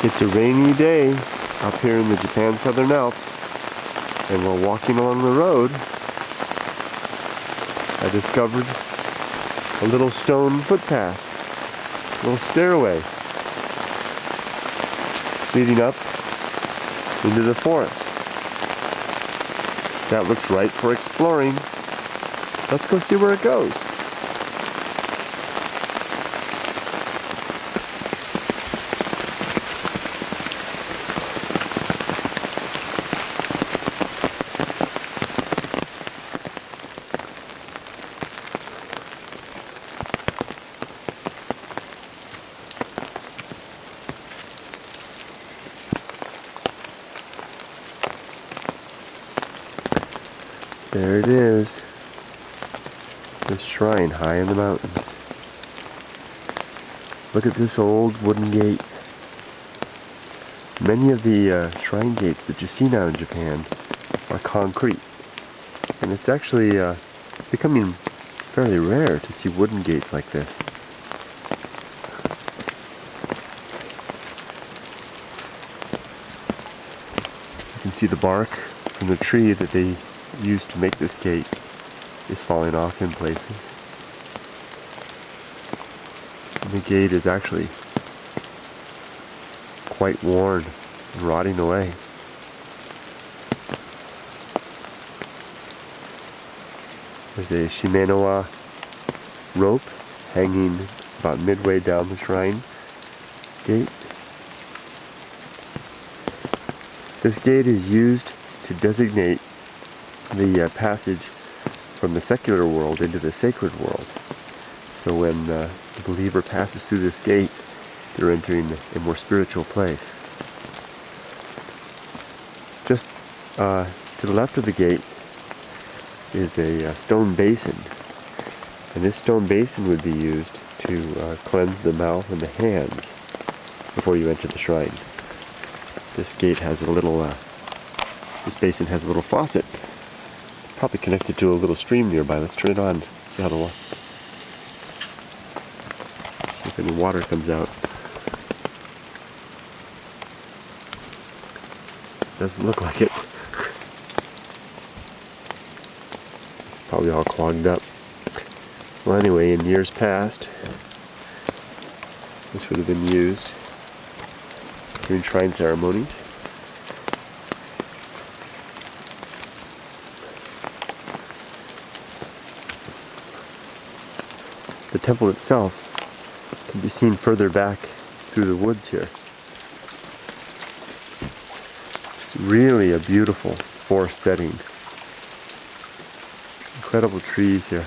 It's a rainy day up here in the Japan Southern Alps, and while walking along the road, I discovered a little stone footpath, a little stairway leading up into the forest. That looks ripe for exploring. Let's go see where it goes. There it is, this shrine high in the mountains. Look at this old wooden gate. Many of the shrine gates that you see now in Japan are concrete, and it's actually becoming fairly rare to see wooden gates like this. You can see the bark from the tree that they used to make this gate is falling off in places. And the gate is actually quite worn and rotting away. There's a shimenoa rope hanging about midway down the shrine gate. This gate is used to designate the passage from the secular world into the sacred world. So when the believer passes through this gate, they're entering a more spiritual place. Just to the left of the gate is a stone basin, and this stone basin would be used to cleanse the mouth and the hands before you enter the shrine. This gate has a little, this basin has a little faucet, probably connected to a little stream nearby. Let's turn it on, see how the water, see if any water comes out. Doesn't look like it. Probably all clogged up. Well, anyway, in years past, this would have been used during shrine ceremonies. The temple itself can be seen further back through the woods here. It's really a beautiful forest setting. Incredible trees here.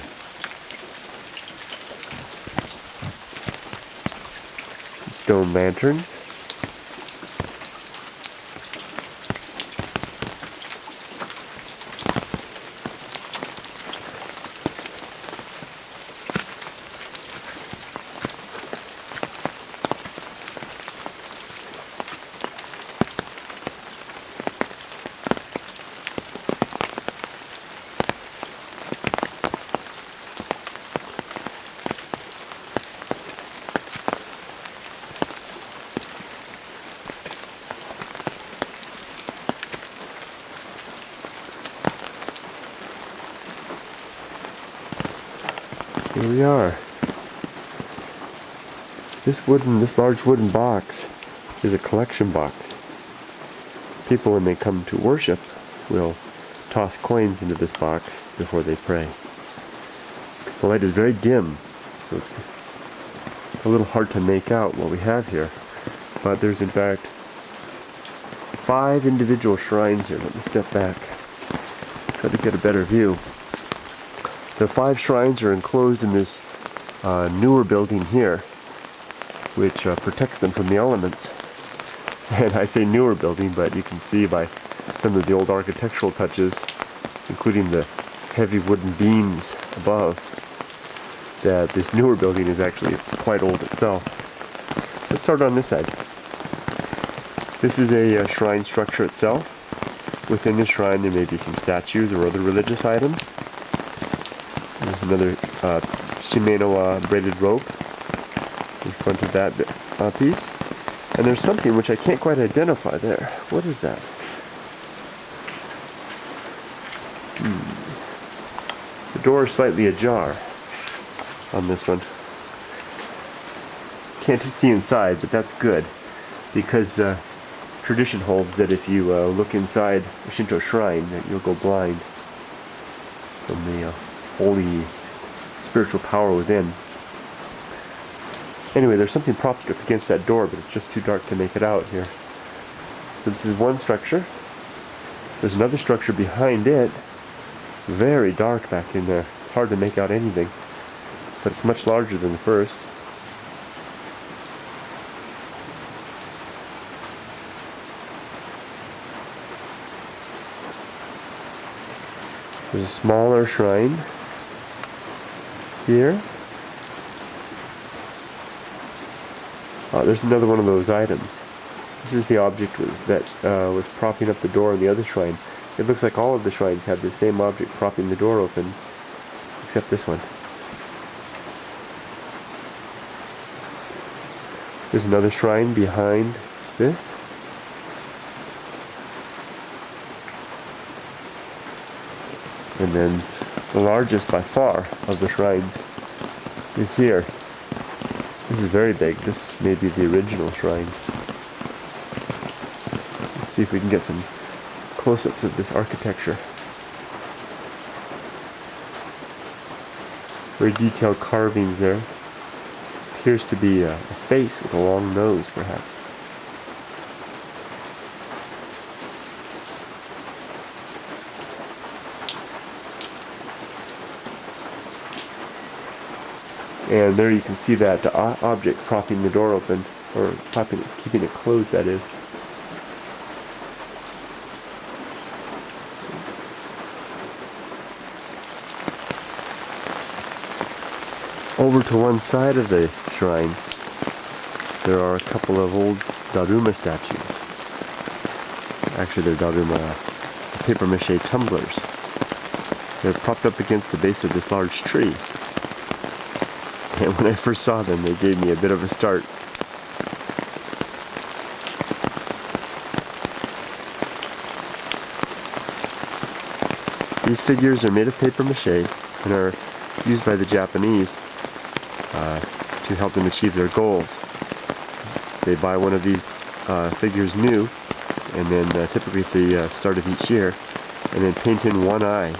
Some stone lanterns. Here we are. This large wooden box is a collection box. People, when they come to worship, will toss coins into this box before they pray. The light is very dim, so it's a little hard to make out what we have here. But there's in fact 5 individual shrines here. Let me step back, try to get a better view. The 5 shrines are enclosed in this newer building here, which protects them from the elements. And I say newer building, but you can see by some of the old architectural touches, including the heavy wooden beams above, that this newer building is actually quite old itself. Let's start on this side. This is a shrine structure itself. Within the shrine there may be some statues or other religious items. There's another shimenoa braided rope in front of that piece. And there's something which I can't quite identify there. What is that? The door is slightly ajar on this one. Can't see inside, but that's good, because tradition holds that if you look inside a Shinto shrine, that you'll go blind from the holy spiritual power within. Anyway, there's something propped up against that door, but it's just too dark to make it out here. So this is one structure. There's another structure behind it. Very dark back in there. Hard to make out anything. But it's much larger than the first. There's a smaller shrine here. There's another one of those items. This is the object that was propping up the door in the other shrine. It looks like all of the shrines have the same object propping the door open, except this one. There's another shrine behind this. And then the largest by far of the shrines is here. This is very big. This may be the original shrine. Let's see if we can get some close-ups of this architecture. Very detailed carvings there. Appears to be a face with a long nose, perhaps. And there you can see that object propping the door open, or keeping it closed, that is. Over to one side of the shrine, there are a couple of old Daruma statues. Actually, they're Daruma papier-mâché tumblers. They're propped up against the base of this large tree. And when I first saw them, they gave me a bit of a start. These figures are made of papier-mâché and are used by the Japanese to help them achieve their goals. They buy one of these figures new, and then typically at the start of each year, and then paint in one eye,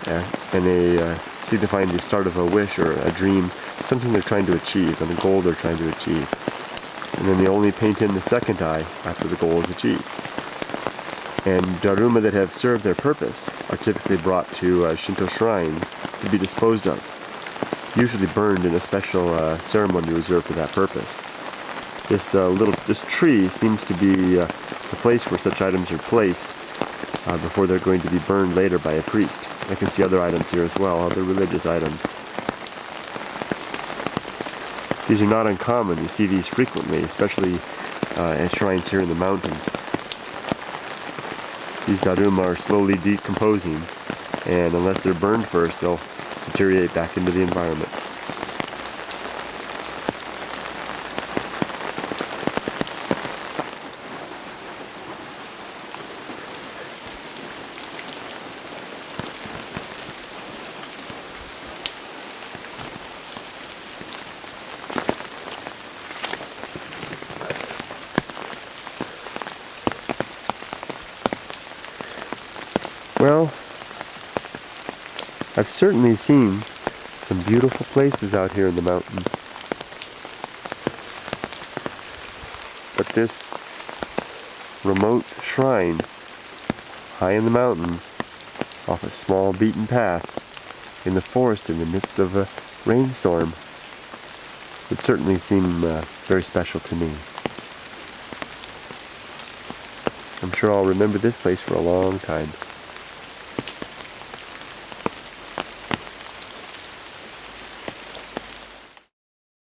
and they signifying the start of a wish or a dream, something they're trying to achieve, and a goal they're trying to achieve. And then they only paint in the second eye after the goal is achieved. And Daruma that have served their purpose are typically brought to Shinto shrines to be disposed of, usually burned in a special ceremony reserved for that purpose. This tree seems to be the place where such items are placed before they're going to be burned later by a priest. I can see other items here as well, other religious items. These are not uncommon. You see these frequently, especially at shrines here in the mountains. These Daruma are slowly decomposing, and unless they're burned first, they'll deteriorate back into the environment. Well, I've certainly seen some beautiful places out here in the mountains. But this remote shrine, high in the mountains, off a small beaten path, in the forest in the midst of a rainstorm, would certainly seem very special to me. I'm sure I'll remember this place for a long time.